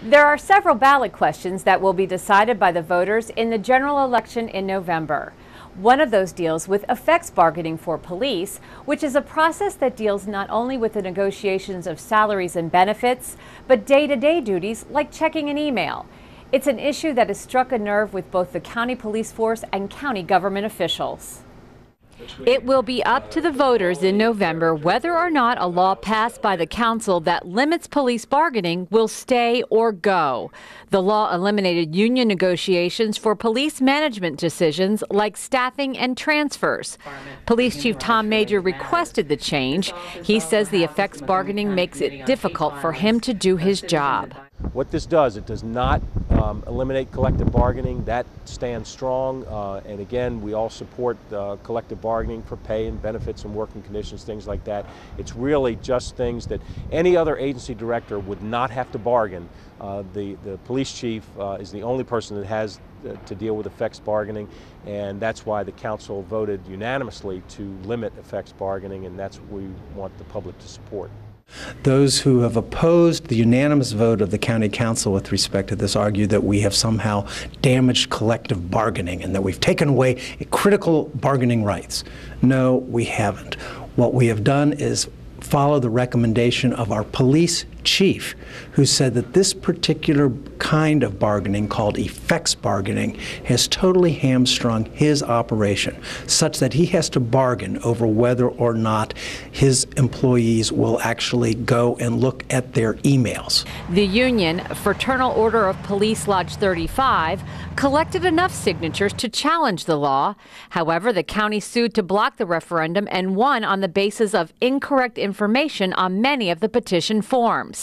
There are several ballot questions that will be decided by the voters in the general election in November. One of those deals with effects bargaining for police, which is a process that deals not only with the negotiations of salaries and benefits, but day-to-day duties like checking an email. It's an issue that has struck a nerve with both the county police force and county government officials. It will be up to the voters in November whether or not a law passed by the council that limits police bargaining will stay or go. The law eliminated union negotiations for police management decisions like staffing and transfers. Police Chief Tom Major requested the change. He says the effects bargaining makes it difficult for him to do his job. What this does, it does not eliminate collective bargaining. That stands strong, and again, we all support collective bargaining for pay and benefits and working conditions, things like that. It's really just things that any other agency director would not have to bargain. The police chief is the only person that has to deal with effects bargaining, and that's why the council voted unanimously to limit effects bargaining, and that's what we want the public to support. Those who have opposed the unanimous vote of the county council with respect to this argue that we have somehow damaged collective bargaining and that we've taken away critical bargaining rights. No, we haven't. What we have done is follow the recommendation of our police chief, who said that this particular kind of bargaining, called effects bargaining, has totally hamstrung his operation, such that he has to bargain over whether or not his employees will actually go and look at their emails. The union, Fraternal Order of Police Lodge 35, collected enough signatures to challenge the law. However, the county sued to block the referendum and won on the basis of incorrect information on many of the petition forms.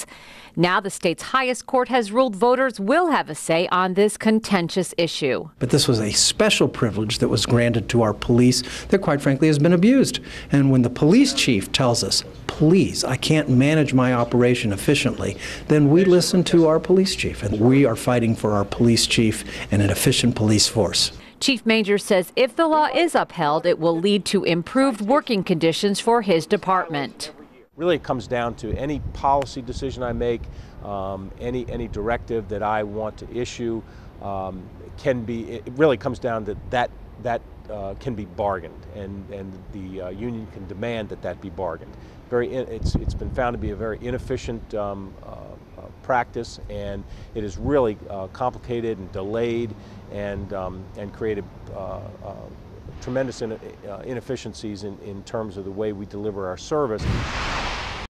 Now the state's highest court has ruled voters will have a say on this contentious issue. But this was a special privilege that was granted to our police that quite frankly has been abused. And when the police chief tells us, please, I can't manage my operation efficiently, then we listen to our police chief, and we are fighting for our police chief and an efficient police force. Chief Major says if the law is upheld, it will lead to improved working conditions for his department. Really, it comes down to any policy decision I make, any directive that I want to issue it really comes down to that can be bargained, and the union can demand that be bargained. It's been found to be a very inefficient practice, and it is really complicated and delayed and created tremendous inefficiencies in terms of the way we deliver our service.